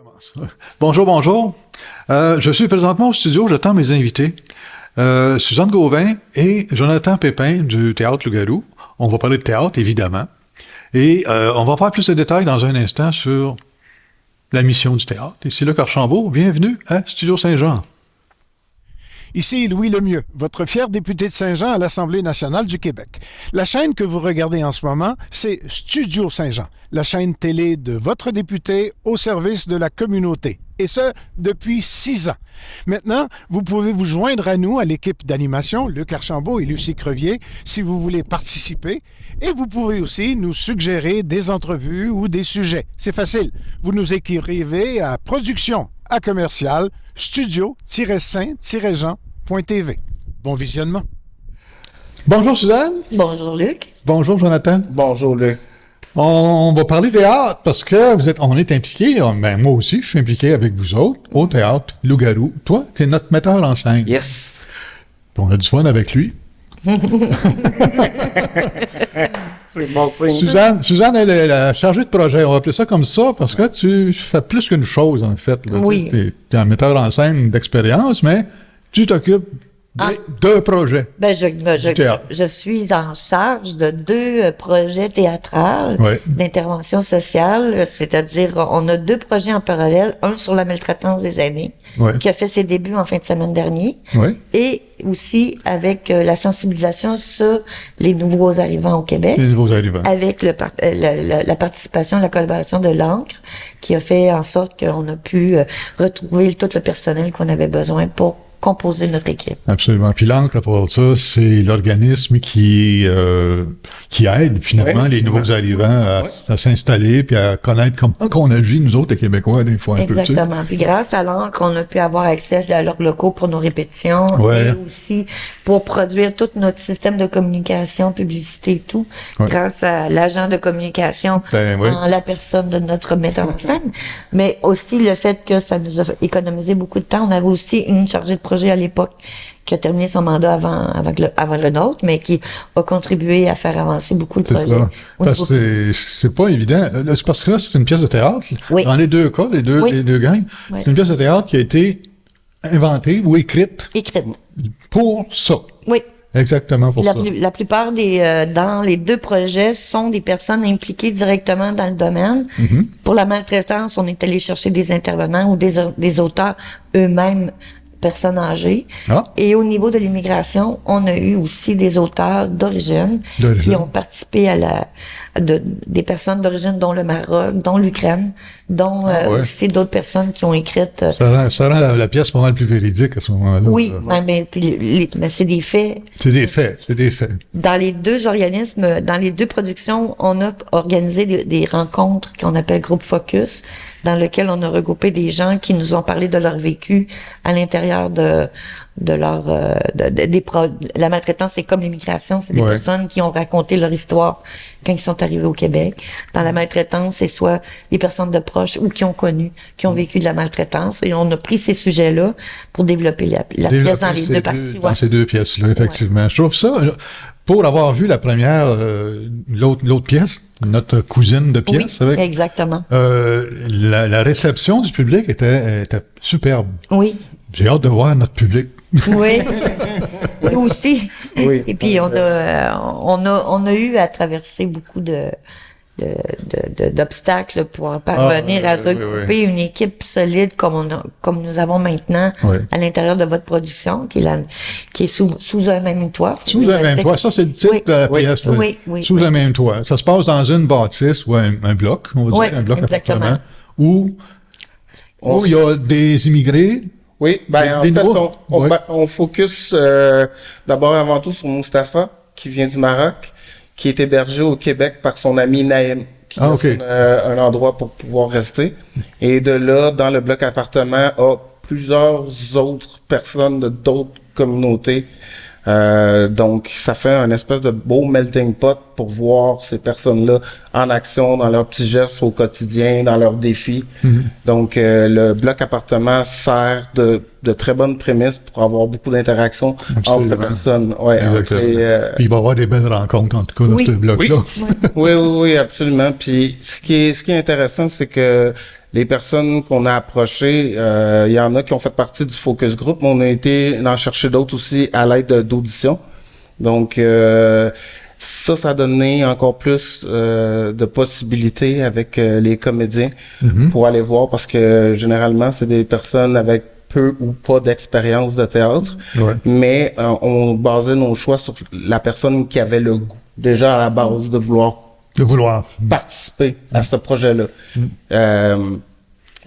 Commence. Bonjour, bonjour. Je suis présentement au studio, j'attends mes invités. Suzanne Gauvin et Jonathan Pépin du Théâtre Loup-Garou. On va parler de théâtre, évidemment. Et on va faire plus de détails dans un instant sur la mission du théâtre. Ici Luc Archambault, bienvenue à Studio Saint-Jean. Ici Louis Lemieux, votre fier député de Saint-Jean à l'Assemblée nationale du Québec. La chaîne que vous regardez en ce moment, c'est Studio Saint-Jean, la chaîne télé de votre député au service de la communauté. Et ce, depuis 6 ans. Maintenant, vous pouvez vous joindre à nous, à l'équipe d'animation, Luc Archambault et Lucie Crevier, si vous voulez participer. Et vous pouvez aussi nous suggérer des entrevues ou des sujets. C'est facile. Vous nous écrivez à production@commercial studio-saint-jean.tv. Bon visionnement. Bonjour Suzanne. Bonjour Luc. Bonjour Jonathan. Bonjour Luc. On va parler théâtre parce que on est impliqués, ben moi aussi, je suis impliqué avec vous autres au Théâtre Loup-Garou. Toi, tu es notre metteur en scène. Yes. On a du fun avec lui. C'est bon signe. Suzanne, elle est la chargée de projet. On va appeler ça comme ça parce que tu fais plus qu'une chose, en fait. Là. Oui. Tu es un metteur en scène d'expérience, mais tu t'occupes d'un projet. Ben, je suis en charge de 2 projets théâtraux d'intervention sociale, c'est-à-dire on a 2 projets en parallèle, un sur la maltraitance des aînés, qui a fait ses débuts en fin de semaine dernier, et aussi avec la sensibilisation sur les nouveaux arrivants au Québec, avec la participation, la collaboration de l'ANCRE, qui a fait en sorte qu'on a pu retrouver tout le personnel qu'on avait besoin pour composer notre équipe. Absolument. Puis l'ANCRE, pour ça, c'est l'organisme qui aide finalement les nouveaux arrivants à s'installer puis à connaître comment on agit, nous autres, les Québécois, des fois un peu. Exactement. Puis grâce à l'ANCRE, on a pu avoir accès à leurs locaux pour nos répétitions et aussi pour produire tout notre système de communication, publicité et tout, grâce à l'agent de communication en la personne de notre metteur en scène. Mais aussi le fait que ça nous a économisé beaucoup de temps. On avait aussi une chargée de projet à l'époque qui a terminé son mandat avant le nôtre, mais qui a contribué à faire avancer beaucoup le projet. Parce que c'est pas évident. Parce que là, c'est une pièce de théâtre. Oui. Dans les deux cas, les deux gangs, c'est une pièce de théâtre qui a été inventée ou écrite. Pour ça. Oui. Exactement pour ça. La plupart dans les 2 projets sont des personnes impliquées directement dans le domaine. Mm-hmm. Pour la maltraitance, on est allé chercher des intervenants ou des auteurs eux-mêmes, personnes âgées. Et au niveau de l'immigration, on a eu aussi des auteurs d'origine qui ont participé à des personnes d'origine, dont le Maroc, dont l'Ukraine, dont aussi d'autres personnes qui ont écrit. Ça rend la pièce pas mal plus véridique à ce moment-là. Oui, mais c'est des faits. C'est des faits. Dans les 2 organismes, dans les 2 productions, on a organisé des rencontres qu'on appelle groupe focus, dans lequel on a regroupé des gens qui nous ont parlé de leur vécu à l'intérieur de leur la maltraitance, c'est comme l'immigration, c'est des personnes qui ont raconté leur histoire quand ils sont arrivés au Québec. Dans la maltraitance, c'est soit des personnes de proches ou qui ont vécu de la maltraitance, et on a pris ces sujets-là pour développer la pièce dans les 2 parties. Dans ces 2 pièces-là, effectivement. Je trouve ça, pour avoir vu la première, l'autre pièce, notre cousine de pièce, exactement. La réception du public était superbe. Oui. J'ai hâte de voir notre public. Oui. Nous aussi. Oui. Et puis on a eu à traverser beaucoup d'obstacles pour parvenir à regrouper une équipe solide comme nous avons maintenant à l'intérieur de votre production, qui est sous un même toit. Sous un même toit, ça c'est le titre de la pièce. Sous un même toit. Ça se passe dans une bâtisse ou un bloc, on va dire, un bloc appartement, où il y a des immigrés. Oui, en fait, on focus d'abord avant tout sur Mustapha, qui vient du Maroc, qui est hébergé au Québec par son ami Naïm, qui donne un endroit pour pouvoir rester. Et de là, dans le bloc appartement, plusieurs autres personnes d'autres communautés. Donc, ça fait un espèce de beau melting pot pour voir ces personnes-là en action, dans leurs petits gestes au quotidien, dans leurs défis. Donc, le bloc appartement sert de très bonnes prémices pour avoir beaucoup d'interactions entre les personnes. Ouais, puis il va y avoir des belles rencontres, en tout cas, dans ce bloc-là. Oui, absolument. Puis, ce qui est intéressant, c'est que les personnes qu'on a approchées, il y en a qui ont fait partie du focus group, mais on a été en chercher d'autres aussi à l'aide d'auditions. Donc, ça a donné encore plus de possibilités avec les comédiens pour aller voir, parce que généralement, c'est des personnes avec peu ou pas d'expérience de théâtre, mais on basait nos choix sur la personne qui avait le goût, déjà à la base, de vouloir participer à ce projet-là.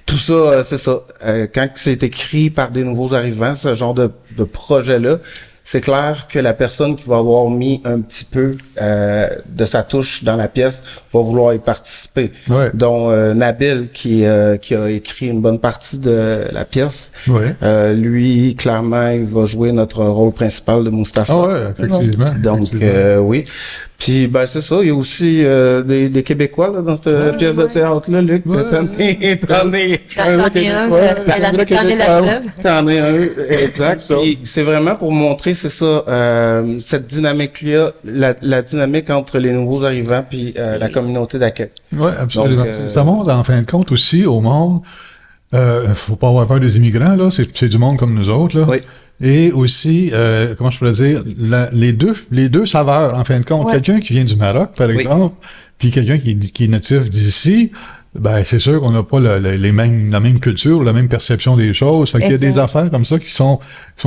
Tout ça, c'est ça. Quand c'est écrit par des nouveaux arrivants, ce genre de projet-là, c'est clair que la personne qui va avoir mis un petit peu de sa touche dans la pièce va vouloir y participer. Dont Nabil, qui a écrit une bonne partie de la pièce. Lui, clairement, il va jouer notre rôle principal de Mustapha. Effectivement. Donc, oui. Puis, ben, c'est ça. Il y a aussi des Québécois là, dans cette pièce de théâtre-là, Luc. T'en es un, exact. Puis, c'est vraiment pour montrer, c'est ça, cette dynamique-là, la dynamique entre les nouveaux arrivants puis la communauté d'accueil. Oui, absolument. Donc, ça montre, en fin de compte, aussi au monde, faut pas avoir peur des immigrants, là. C'est du monde comme nous autres, là. Et aussi, comment je pourrais dire, les deux saveurs, en fin de compte. Quelqu'un qui vient du Maroc, par exemple, puis quelqu'un qui est natif d'ici, ben, c'est sûr qu'on n'a pas la même culture, la même perception des choses. Fait qu'il y a des affaires comme ça qui sont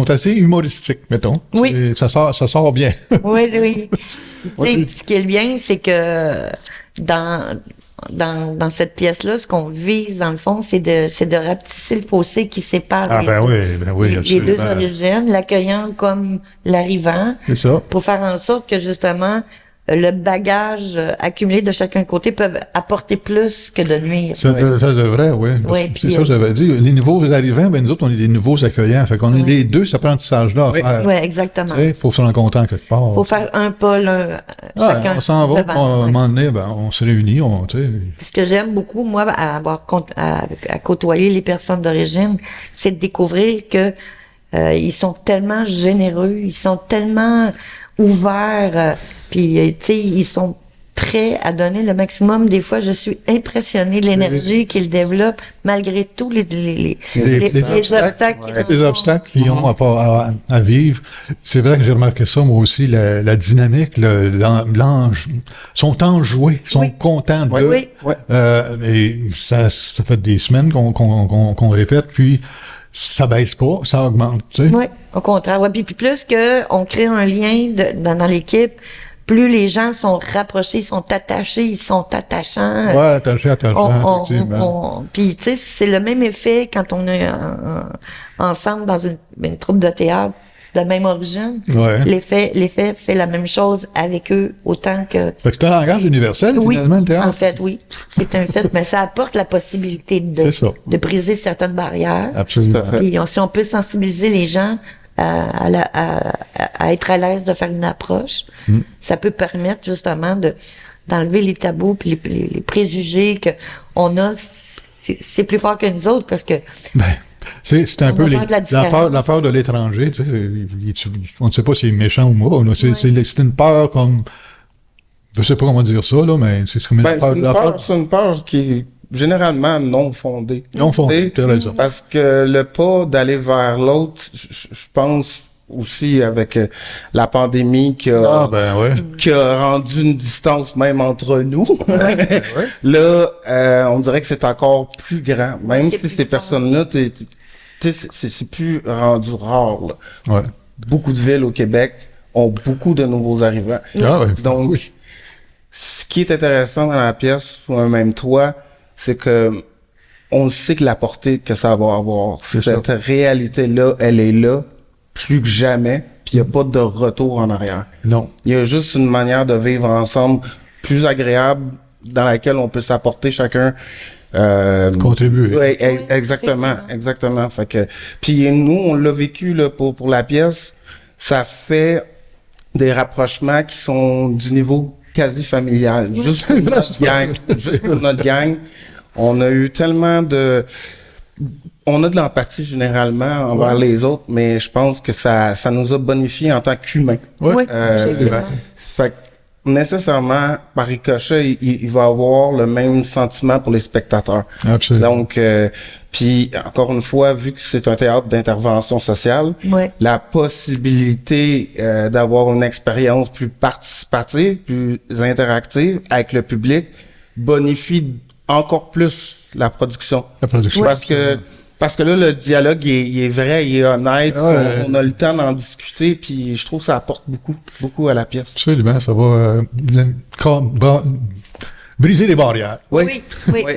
assez humoristiques, mettons. Oui. Ça sort bien. Oui. Ce qui est bien, c'est que dans cette pièce-là, ce qu'on vise, dans le fond, c'est de rapetisser le fossé qui sépare les deux origines, l'accueillant comme l'arrivant. C'est ça. Pour faire en sorte que, justement, le bagage accumulé de chacun côté peuvent apporter plus que de nuire. Ça devrait, oui. C'est ça que j'avais dit. Les nouveaux arrivants, ben nous autres, on est des nouveaux accueillants. Fait qu'on est les deux, cet apprentissage-là à faire. Oui, exactement. Il faut se rendre compte quelque part. Il faut faire un pas, chacun. On s'en va, à un moment donné, on se réunit, Ce que j'aime beaucoup, moi, à côtoyer les personnes d'origine, c'est de découvrir que ils sont tellement généreux, ils sont tellement ouverts, puis, tu sais, ils sont prêts à donner le maximum. Des fois, je suis impressionnée de l'énergie qu'ils développent, malgré tous les obstacles qu'ils ont à vivre. C'est vrai que j'ai remarqué ça, moi aussi, la dynamique, sont enjoués, sont contents d'eux. Et ça fait des semaines qu'on répète, puis ça baisse pas, ça augmente, tu sais. Oui, au contraire. Ouais. Puis plus qu'on crée un lien dans l'équipe, plus les gens sont rapprochés, ils sont attachés, ils sont attachants. Oui, attachés, effectivement. Puis, tu sais, c'est le même effet quand on est ensemble dans une troupe de théâtre de même origine. L'effet fait la même chose avec eux, autant que... Fait que c'est un langage universel, finalement, le théâtre. En fait, oui. C'est un fait, mais ça apporte la possibilité de briser certaines barrières. Absolument. Puis, si on peut sensibiliser les gens à être à l'aise de faire une approche, ça peut permettre justement d'enlever les tabous puis les préjugés que on a. C'est plus fort que nous autres parce que c'est un peu la peur de l'étranger. Tu sais, on ne sait pas si c'est méchant ou moi. C'est une peur comme, je sais pas comment dire ça là, mais c'est comme c'est une peur qui est généralement non fondée. Non fondée, tu as raison. Parce que le pas d'aller vers l'autre, je pense aussi avec la pandémie qui a rendu une distance même entre nous. Là, on dirait que c'est encore plus grand. Même si ces personnes-là, c'est plus rendu rare. Là. Beaucoup de villes au Québec ont beaucoup de nouveaux arrivants. Donc, ce qui est intéressant dans la pièce, sous un même toit, c'est que on sait que la portée que ça va avoir. Cette réalité-là, elle est là plus que jamais, puis il n'y a pas de retour en arrière. Non. Il y a juste une manière de vivre ensemble plus agréable dans laquelle on peut s'apporter chacun. Contribuer. Oui, exactement. Fait que, puis nous, on l'a vécu là, pour la pièce, ça fait des rapprochements qui sont du niveau quasi familial. Juste pour notre gang. Juste pour notre gang. On a eu tellement on a de l'empathie généralement envers les autres, mais je pense que ça nous a bonifié en tant qu'humains. Oui, Fait que nécessairement, par ricochet, il va avoir le même sentiment pour les spectateurs. Absolument. Donc, puis encore une fois, vu que c'est un théâtre d'intervention sociale, la possibilité d'avoir une expérience plus participative, plus interactive avec le public bonifie encore plus la production. Parce que là, le dialogue il est vrai, il est honnête, on a le temps d'en discuter, puis je trouve que ça apporte beaucoup à la pièce. Absolument, ça va briser les barrières. Oui.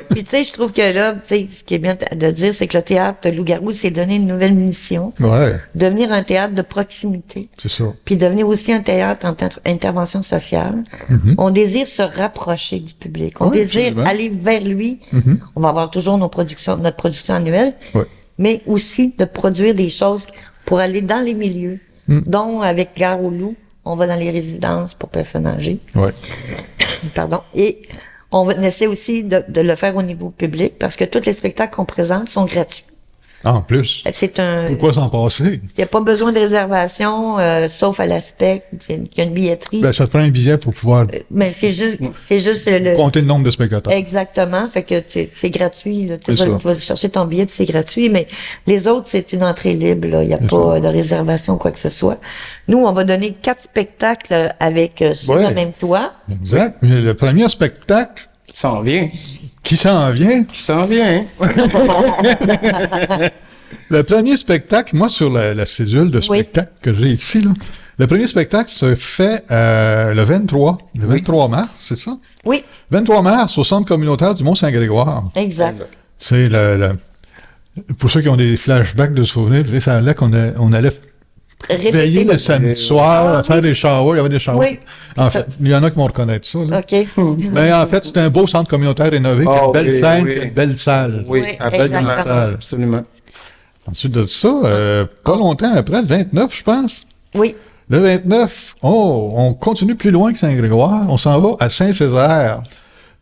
Puis tu sais, je trouve que là, tu sais, ce qui est bien de dire, c'est que le théâtre Loup-Garou s'est donné une nouvelle mission. Devenir un théâtre de proximité. C'est ça. Puis devenir aussi un théâtre en intervention sociale. On désire se rapprocher du public. On désire aller vers lui. On va avoir toujours notre production annuelle. Mais aussi de produire des choses pour aller dans les milieux. Dont, avec Gare au Loup, on va dans les résidences pour personnes âgées. Pardon. Et on essaie aussi de le faire au niveau public parce que tous les spectacles qu'on présente sont gratuits. En plus. Pourquoi s'en passer? Il n'y a pas besoin de réservation, sauf à l'aspect qu'il y a une billetterie. Ça te prend un billet pour pouvoir. Mais c'est juste compter le nombre de spectateurs. Exactement. Fait que c'est gratuit, là. Tu vas chercher ton billet puis c'est gratuit, mais les autres, c'est une entrée libre, là. Il n'y a pas de réservation, quoi que ce soit. Nous, on va donner 4 spectacles avec sur le même toit. Exact. Mais le premier spectacle. S'en vient. Qui s'en vient? Qui s'en vient. Le premier spectacle, moi, sur la cédule de spectacle que j'ai ici, là, le premier spectacle se fait le 23 mars, c'est ça? Oui. 23 mars, au Centre communautaire du Mont-Saint-Grégoire. Exact. C'est pour ceux qui ont des flashbacks de souvenirs, ça allait on allait veiller le samedi soir, faire des showers, il y avait des showers. Oui. En fait, il y en a qui vont reconnaître ça. Là. OK. Mais en fait, c'était un beau centre communautaire rénové, une belle scène, une belle salle. Oui, absolument. Ensuite de ça, pas longtemps après, le 29, je pense. Oui. Le 29, on continue plus loin que Saint-Grégoire, on s'en va à Saint-Césaire.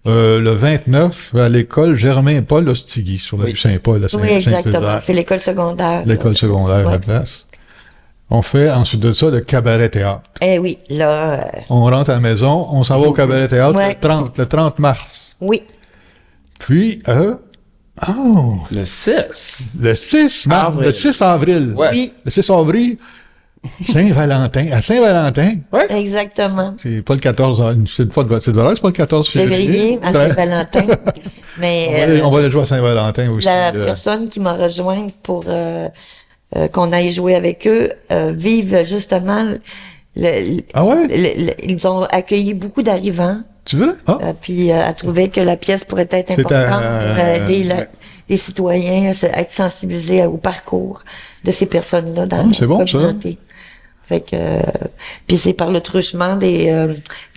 Le 29, à l'école Germain-Paul Ostigui, sur la rue Saint-Paul, à Saint-Césaire. Oui, exactement. C'est l'école secondaire. L'école secondaire, à la place. On fait ensuite de ça le cabaret-théâtre. Eh oui, là... On rentre à la maison, on s'en va au cabaret-théâtre le 30 mars. Oui. Puis, le 6. Le 6 mars, avril. Le 6 avril. Oui. Le 6 avril, Saint-Valentin. À Saint-Valentin. Oui. Exactement. C'est pas le 14, c'est pas le 14 février. À Saint-Valentin. Mais... on va aller jouer à Saint-Valentin aussi. La personne qui m'a rejoint pour... qu'on aille jouer avec eux, vivent justement... ils ont accueilli beaucoup d'arrivants. Tu veux? Puis elle trouvait que la pièce pourrait être importante pour aider les citoyens à être sensibilisés au parcours de ces personnes-là dans la communauté. Fait que puis c'est par le truchement des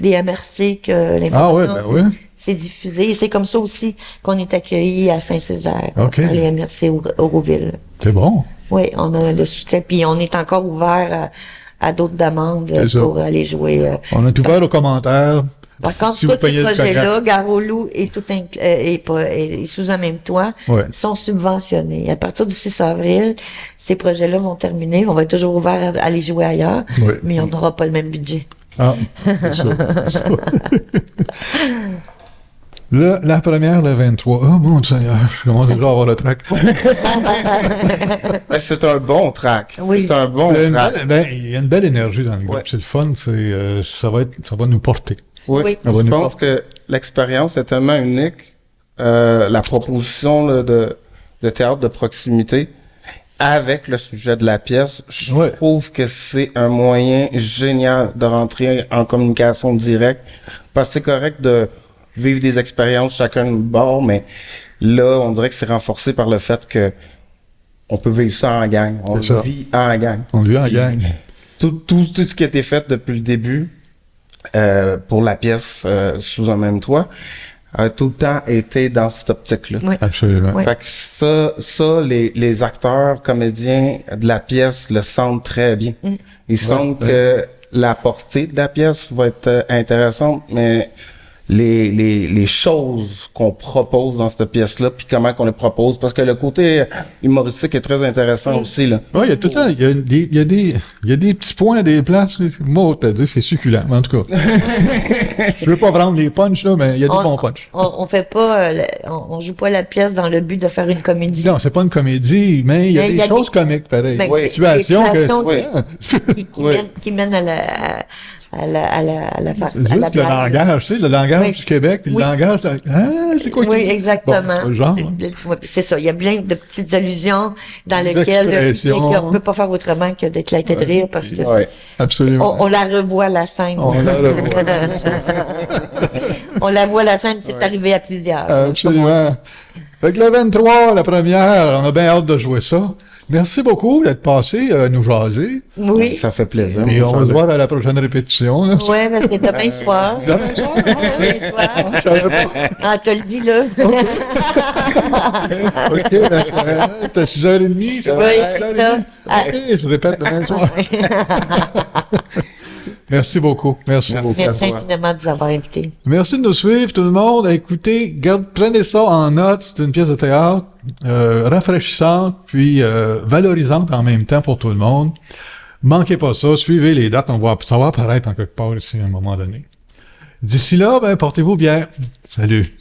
MRC que l'information s'est diffusée. Et c'est comme ça aussi qu'on est accueilli à Saint-Césaire par les MRC Auroville. C'est bon. Oui, on a le soutien. Puis on est encore ouvert à d'autres demandes pour aller jouer. On est ouvert aux commentaires. Par contre, tous ces projets-là, Gare au Loup et sous un même toit, sont subventionnés. À partir du 6 avril, ces projets-là vont terminer. On va être toujours ouvert à aller jouer ailleurs, mais on n'aura pas le même budget. Ah, c'est ça. La première, le 23. Oh mon Dieu, je commence déjà à avoir le trac. C'est un bon track. Oui. C'est un bon track. Il y a une belle énergie dans le groupe. C'est le fun. Ça va nous porter. Oui. Je pense que l'expérience est tellement unique. La proposition de théâtre de proximité avec le sujet de la pièce, je trouve que c'est un moyen génial de rentrer en communication directe. Parce que c'est correct de vivre des expériences chacun de bord, mais là, on dirait que c'est renforcé par le fait que on peut vivre ça en gang. On vit en gang. On vit en gang. Tout ce qui a été fait depuis le début pour la pièce sous un même toit a tout le temps été dans cette optique-là. Oui. Absolument. Oui. Fait que ça, les acteurs, comédiens de la pièce le sentent très bien. Ils sentent que la portée de la pièce va être intéressante, mais les choses qu'on propose dans cette pièce-là, puis comment qu'on les propose, parce que le côté humoristique est très intéressant aussi, là. Oui, il y a tout le temps, il y a des petits points, des places. Moi, t'as dit, c'est succulent, mais en tout cas. Je veux pas vendre les punchs, là, mais il y a des bons punchs. On fait pas, on joue pas la pièce dans le but de faire une comédie. Non, c'est pas une comédie, mais il y a des choses comiques, pareil. Ben, Des situations qui mènent à la juste le langage, tu sais, le langage du Québec, puis le langage de... c'est quoi oui, exactement. Bon, genre, c'est ça. Il y a plein de petites allusions dans lesquelles on peut pas faire autrement que d'éclater de rire parce que absolument. On la revoit la scène. On la revoit. On la voit la scène, c'est arrivé à plusieurs. Absolument. Fait que le 23, la première, on a bien hâte de jouer ça. Merci beaucoup d'être passé nous jaser. Oui. Ça fait plaisir. Et on va se voir à la prochaine répétition. Oui, parce que demain soir. Demain soir? Ah, t'as le dit, là. OK, t'as 6h30. Oui, c'est ça. OK, je répète demain soir. Merci beaucoup. Merci beaucoup. Merci infiniment de nous avoir invités. Merci de nous suivre, tout le monde. Écoutez, prenez ça en note. C'est une pièce de théâtre rafraîchissante, puis valorisante en même temps pour tout le monde. Manquez pas ça. Suivez les dates. Ça va apparaître en quelque part ici à un moment donné. D'ici là, portez-vous bien. Salut.